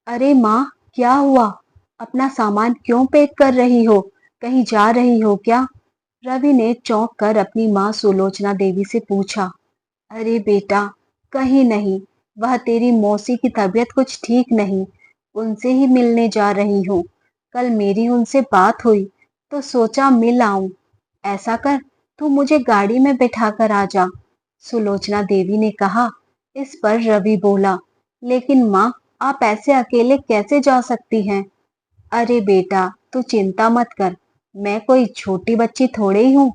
अरे माँ, क्या हुआ? अपना सामान क्यों पैक कर रही हो? कहीं जा रही हो क्या? रवि ने चौंक कर अपनी माँ सुलोचना देवी से पूछा। अरे बेटा, कहीं नहीं। वह तेरी मौसी की तबीयत कुछ ठीक नहीं, उनसे ही मिलने जा रही हूँ। कल मेरी उनसे बात हुई तो सोचा मिल आऊं। ऐसा कर, तू मुझे गाड़ी में बैठा कर आ जा, सुलोचना देवी ने कहा। इस पर रवि बोला, लेकिन माँ, आप ऐसे अकेले कैसे जा सकती हैं? अरे बेटा, तू चिंता मत कर। मैं कोई छोटी बच्ची थोड़े ही हूँ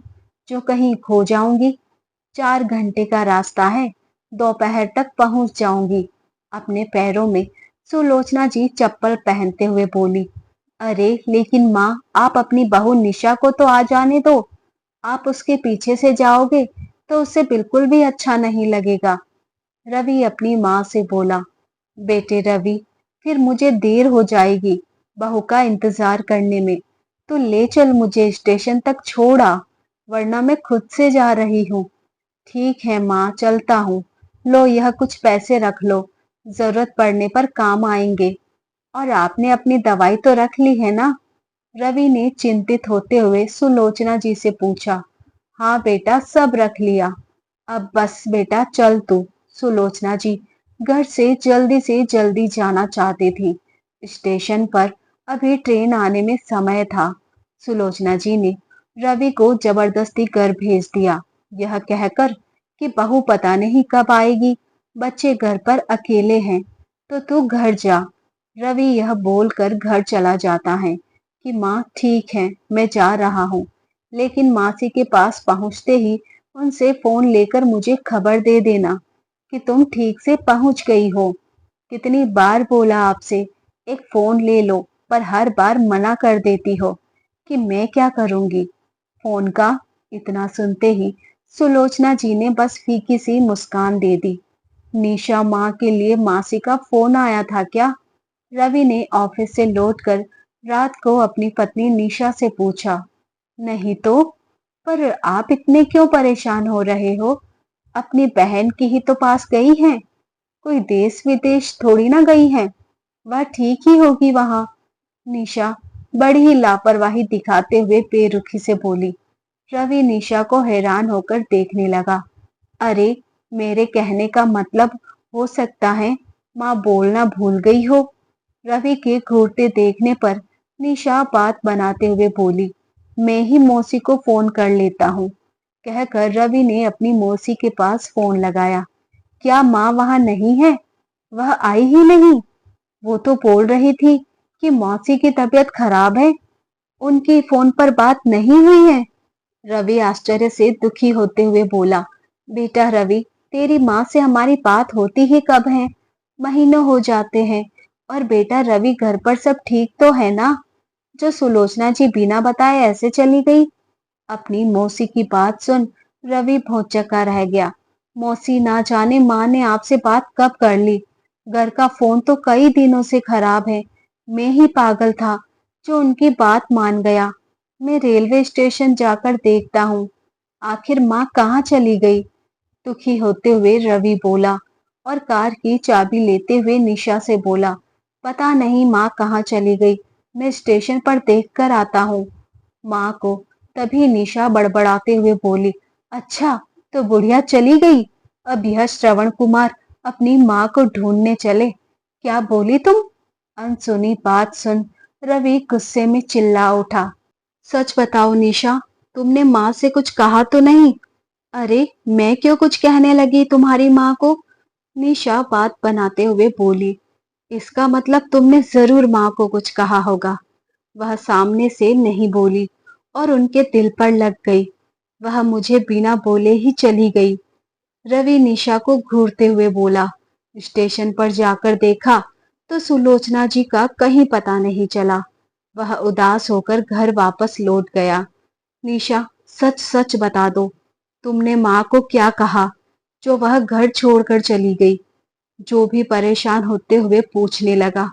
जो कहीं खो जाऊंगी। 4 घंटे का रास्ता है, दोपहर तक पहुंच जाऊंगी। अपने पैरों में सुलोचना जी चप्पल पहनते हुए बोली। अरे लेकिन माँ, आप अपनी बहू निशा को तो आ जाने दो। आप उसके पीछे से जाओगे तो उसे बिल्कुल भी अच्छा नहीं लगेगा। रवि अपनी माँ से बोला। बेटे रवि, फिर मुझे देर हो जाएगी बहू का इंतजार करने में। तो ले चल, मुझे स्टेशन तक छोड़ा, वरना मैं खुद से जा रही हूँ। ठीक है माँ, चलता हूँ। लो, यह कुछ पैसे रख लो, जरूरत पड़ने पर काम आएंगे। और आपने अपनी दवाई तो रख ली है ना? रवि ने चिंतित होते हुए सुलोचना जी से पूछा। हाँ बेटा, सब रख लिया। अब बस बेटा चल तू। सुलोचना जी घर से जल्दी जाना चाहती थी। स्टेशन पर अभी ट्रेन आने में समय था। सुलोचना जी ने रवि को जबरदस्ती घर भेज दिया, यह कहकर कि बहू पता नहीं कब आएगी, बच्चे घर पर अकेले हैं, तो तू घर जा। रवि यह बोलकर घर चला जाता है कि माँ ठीक है, मैं जा रहा हूँ। लेकिन मासी के पास पहुंचते ही उनसे फोन लेकर मुझे खबर दे देना कि तुम ठीक से पहुंच गई हो। कितनी बार बोला आपसे एक फोन ले लो, पर हर बार मना कर देती हो कि मैं क्या करूंगी फोन का। इतना सुनते ही सुलोचना जी ने बस फीकी सी मुस्कान दे दी। निशा माँ के लिए मासी का फोन आया था क्या? रवि ने ऑफिस से लौटकर रात को अपनी पत्नी निशा से पूछा। नहीं तो, पर आप इतने क्यों परेशान हो रहे हो? अपनी बहन की ही तो पास गई हैं, कोई देश विदेश थोड़ी ना गई हैं। वह ठीक ही होगी वहां। निशा बड़ी ही लापरवाही दिखाते हुए बेरुखी से बोली। रवि निशा को हैरान होकर देखने लगा। अरे, मेरे कहने का मतलब हो सकता है माँ बोलना भूल गई हो। रवि के घूरते देखने पर निशा बात बनाते हुए बोली। मैं ही मौसी को फोन कर लेता हूँ, कहकर रवि ने अपनी मौसी के पास फोन लगाया। क्या माँ वहां नहीं है? वह आई ही नहीं। वो तो बोल रही थी कि मौसी की तबीयत खराब है, उनकी फोन पर बात नहीं हुई है। रवि आश्चर्य से दुखी होते हुए बोला। बेटा रवि, तेरी माँ से हमारी बात होती ही कब है? महीनों हो जाते हैं। और बेटा रवि, घर पर सब ठीक तो है ना, जो सुलोचना जी बिना बताए ऐसे चली गई? अपनी मौसी की बात सुन रवि भौंचक्का रह गया। मौसी ना जाने माँ ने आपसे बात कब कर ली। घर का फोन तो कई दिनों से खराब है। मैं ही पागल था जो उनकी बात मान गया। मैं रेलवे स्टेशन जाकर देखता हूँ, आखिर माँ कहाँ चली गई? दुखी होते हुए रवि बोला और कार की चाबी लेते हुए निशा से बोला। पता नहीं माँ कहाँ चली गई, मैं स्टेशन पर देख कर आता हूँ माँ को। तभी निशा बड़बड़ाते हुए बोली। अच्छा, तो बुढ़िया चली गई। अब यह श्रवण कुमार अपनी माँ को ढूंढने चले। क्या बोली तुम? अनसुनी बात सुन रवि गुस्से में चिल्ला उठा। सच बताओ निशा, तुमने माँ से कुछ कहा तो नहीं? अरे, मैं क्यों कुछ कहने लगी तुम्हारी माँ को? निशा बात बनाते हुए बोली। इसका मतलब तुमने जरूर माँ को कुछ कहा होगा। वह सामने से नहीं बोली और उनके दिल पर लग गई। वह मुझे बिना बोले ही चली गई। रवि निशा को घूरते हुए बोला। स्टेशन पर जाकर देखा तो सुलोचना जी का कहीं पता नहीं चला। वह उदास होकर घर वापस लौट गया। निशा, सच सच बता दो, तुमने माँ को क्या कहा जो वह घर छोड़कर चली गई? जो भी परेशान होते हुए पूछने लगा।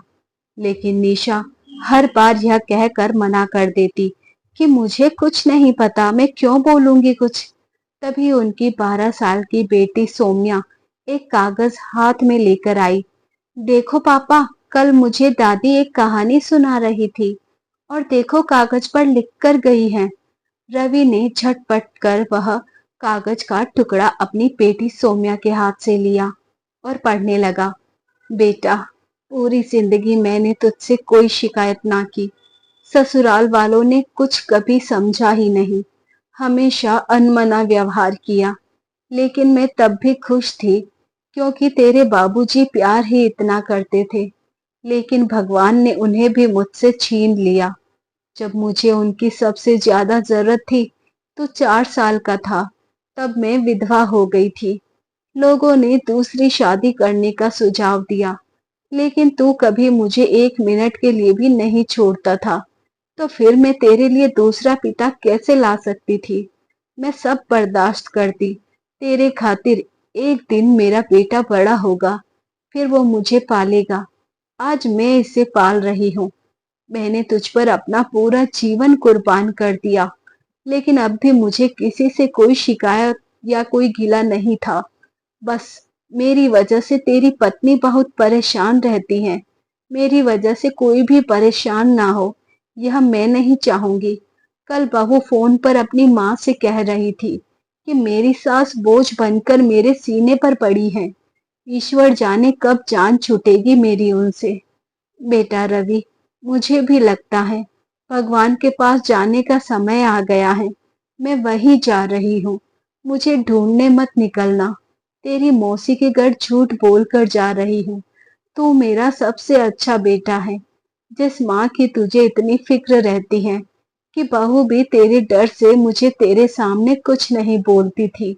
लेकिन निशा हर बार यह कहकर मना कर देती कि मुझे कुछ नहीं पता, मैं क्यों बोलूंगी कुछ। तभी उनकी 12 साल की बेटी सौम्या एक कागज हाथ में लेकर आई। देखो पापा, कल मुझे दादी एक कहानी सुना रही थी और देखो कागज पर लिख कर गई है। रवि ने झटपट कर वह कागज का टुकड़ा अपनी बेटी सौम्या के हाथ से लिया और पढ़ने लगा। बेटा, पूरी जिंदगी मैंने तुझसे कोई शिकायत ना की। ससुराल वालों ने कुछ कभी समझा ही नहीं, हमेशा अनमना व्यवहार किया। लेकिन मैं तब भी खुश थी, क्योंकि तेरे बाबूजी प्यार ही इतना करते थे। लेकिन भगवान ने उन्हें भी मुझसे छीन लिया। जब मुझे उनकी सबसे ज्यादा जरूरत थी तो 4 साल का था, तब मैं विधवा हो गई थी। लोगों ने दूसरी शादी करने का सुझाव दिया, लेकिन तू कभी मुझे 1 मिनट के लिए भी नहीं छोड़ता था। तो फिर मैं तेरे लिए दूसरा पिता कैसे ला सकती थी? मैं सब बर्दाश्त करती, तेरे खातिर। एक दिन मेरा बेटा बड़ा होगा, फिर वो मुझे पालेगा। आज मैं इसे पाल रही हूँ। मैंने तुझ पर अपना पूरा जीवन कुर्बान कर दिया, लेकिन अब भी मुझे किसी से कोई शिकायत या कोई गिला नहीं था। बस मेरी वजह से तेरी पत्नी बहुत परेशान रहती है। मेरी वजह से कोई भी परेशान ना हो, यह मैं नहीं चाहूंगी। कल बहू फोन पर अपनी माँ से कह रही थी कि मेरी सास बोझ बनकर मेरे सीने पर पड़ी है। ईश्वर जाने कब जान छूटेगी मेरी उनसे। बेटा रवि, मुझे भी लगता है भगवान के पास जाने का समय आ गया है। मैं वहीं जा रही हूँ। मुझे ढूंढने मत निकलना। तेरी मौसी के घर झूठ बोल कर जा रही हूँ। तू मेरा सबसे अच्छा बेटा है। जिस माँ की तुझे इतनी फिक्र रहती है कि बहू भी तेरे डर से मुझे तेरे सामने कुछ नहीं बोलती थी।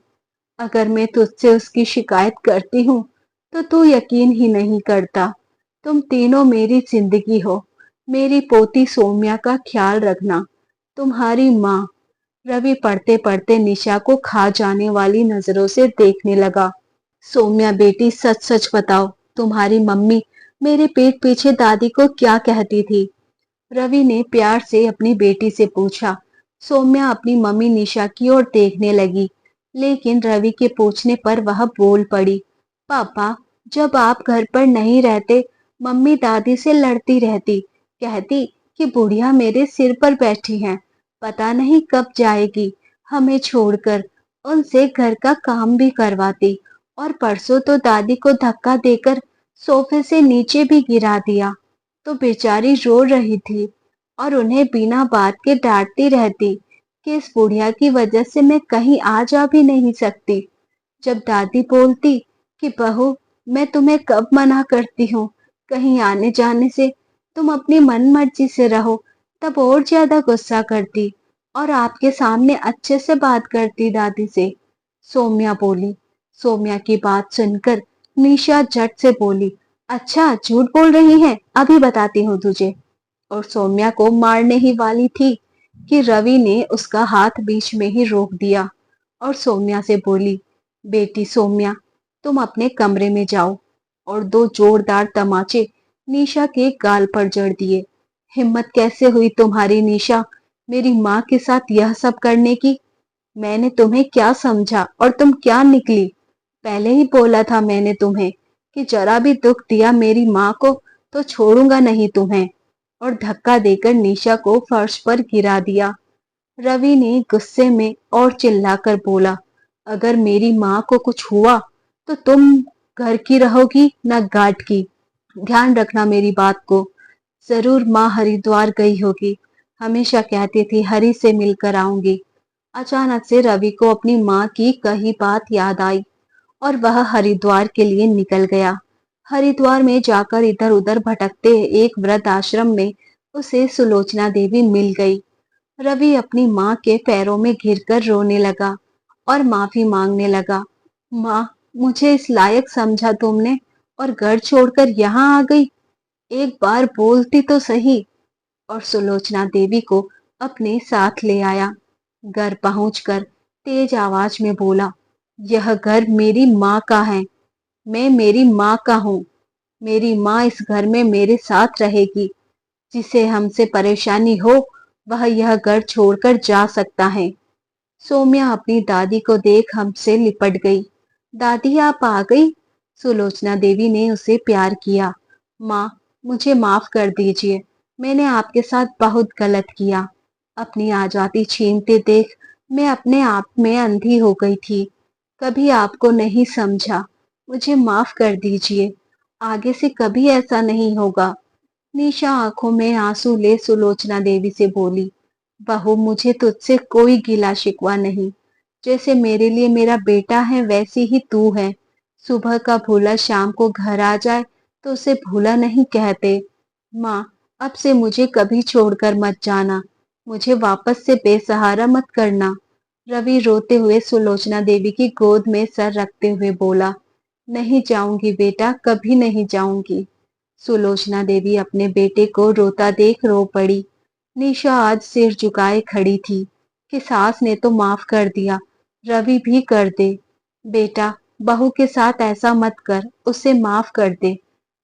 अगर मैं तुझसे उसकी शिकायत करती हूँ तो तू यकीन ही नहीं करता। तुम तीनों मेरी जिंदगी हो। मेरी पोती सौम्या का ख्याल रखना। तुम्हारी माँ। रवि पढ़ते पढ़ते निशा को खा जाने वाली नजरों से देखने लगा। सौम्या बेटी, सच सच बताओ, तुम्हारी मम्मी मेरे पीठ पीछे दादी को क्या कहती थी? रवि ने प्यार से अपनी बेटी से पूछा। सौम्या अपनी मम्मी निशा की ओर देखने लगी, लेकिन रवि के पूछने पर वह बोल पड़ी। पापा, जब आप घर पर नहीं रहते, मम्मी दादी से लड़ती रहती, कहती कि बुढ़िया मेरे सिर पर बैठी है, पता नहीं कब जाएगी हमें छोड़कर। उनसे घर का काम भी करवाती, और परसों तो दादी को धक्का देकर सोफे से नीचे भी गिरा दिया। तो बेचारी रो रही थी और उन्हें बिना बात के डांटती रहती कि इस बुढ़िया की वजह से मैं कहीं आ जा भी नहीं सकती। जब दादी बोलती कि बहू, मैं तुम्हें कब मना करती हूँ कहीं आने जाने से, तुम अपनी मन मर्जी से रहो, तब और ज्यादा गुस्सा करती और आपके सामने अच्छे से बात करती दादी से। सौम्या बोली। सौम्या की बात सुनकर निशा झट से बोली, अच्छा झूठ बोल रही है, अभी बताती हूँ तुझे। और सौम्या को मारने ही वाली थी कि रवि ने उसका हाथ बीच में ही रोक दिया और सौम्या से बोली, बेटी सौम्या, तुम अपने कमरे में जाओ। और दो जोरदार तमाचे निशा के गाल पर जड़ दिए। हिम्मत कैसे हुई तुम्हारी निशा, मेरी माँ के साथ यह सब करने की? मैंने तुम्हें क्या समझा और तुम क्या निकली? पहले ही बोला था मैंने तुम्हें कि जरा भी दुख दिया मेरी माँ को तो छोड़ूंगा नहीं तुम्हें। और धक्का देकर निशा को फर्श पर गिरा दिया। रवि ने गुस्से में और चिल्लाकर बोला, अगर मेरी माँ को कुछ हुआ तो तुम घर की रहोगी न घाट की। ध्यान रखना मेरी बात को। जरूर माँ हरिद्वार गई होगी, हमेशा कहती थी हरि से मिलकर आऊंगी। अचानक से रवि को अपनी माँ की कही बात याद आई और वह हरिद्वार के लिए निकल गया। हरिद्वार में जाकर इधर उधर भटकते एक वृद्ध आश्रम में उसे सुलोचना देवी मिल गई। रवि अपनी माँ के पैरों में घिरकर रोने लगा और माफी मांगने लगा। माँ, मुझे इस लायक समझा तुमने और घर छोड़कर यहाँ आ गई। एक बार बोलती तो सही। और सुलोचना देवी को अपने साथ ले आया। घर पहुंचकर तेज आवाज में बोला, यह घर मेरी माँ का है। मैं मेरी माँ का हूँ। मेरी माँ इस घर में मेरे साथ रहेगी। जिसे हमसे परेशानी हो वह यह घर छोड़कर जा सकता है। सौम्या अपनी दादी को देख हमसे लिपट गई। दादी, आप आ गई? सुलोचना देवी ने उसे प्यार किया। माँ, मुझे माफ कर दीजिए। मैंने आपके साथ बहुत गलत किया। अपनी आजादी छीनते देख मैं अपने आप में अंधी हो गई थी। कभी आपको नहीं समझा। मुझे माफ कर दीजिए। आगे से कभी ऐसा नहीं होगा। निशा आंखों में आंसू ले सुलोचना देवी से बोली, बहू मुझे तुझसे कोई गिला शिकवा नहीं। जैसे मेरे लिए मेरा बेटा है वैसी ही तू है। सुबह का भूला शाम को घर आ जाए तो उसे भूला नहीं कहते। माँ, अब से मुझे कभी छोड़कर मत जाना। मुझे वापस से बेसहारा मत करना। रवि रोते हुए सुलोचना देवी की गोद में सर रखते हुए बोला, नहीं जाऊंगी बेटा, कभी नहीं जाऊंगी। सुलोचना देवी अपने बेटे को रोता देख रो पड़ी। निशा आज सिर झुकाए खड़ी थी कि सास ने तो माफ कर दिया, रवि भी कर दे। बेटा, बहू के साथ ऐसा मत कर, उसे माफ कर दे।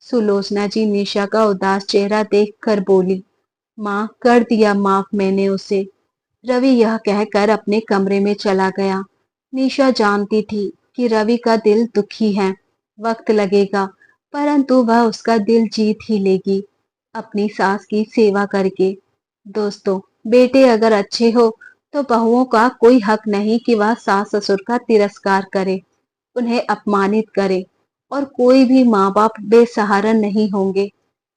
सुलोचना जी निशा का उदास चेहरा देखकर बोली, माँ कर दिया माफ मैंने उसे। रवि यह कहकर अपने कमरे में चला गया। निशा जानती थी कि रवि का दिल दुखी है, वक्त लगेगा, परंतु वह उसका दिल जीत ही लेगी अपनी सास की सेवा करके। दोस्तों, बेटे अगर अच्छे हो तो बहुओं का कोई हक नहीं कि वह सास ससुर का तिरस्कार करे, उन्हें अपमानित करे, और कोई भी माँ बाप बेसहारा नहीं होंगे।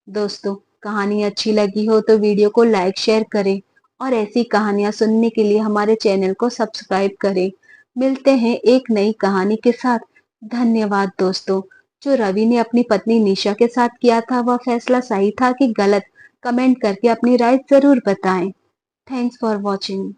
दोस्तों, कहानी अच्छी लगी हो तो वीडियो को लाइक शेयर करें और ऐसी कहानियां सुनने के लिए हमारे चैनल को सब्सक्राइब करें। मिलते हैं एक नई कहानी के साथ। धन्यवाद दोस्तों। जो रवि ने अपनी पत्नी निशा के साथ किया था वह फैसला सही था कि गलत? कमेंट करके अपनी राय जरूर बताएं। Thanks for watching.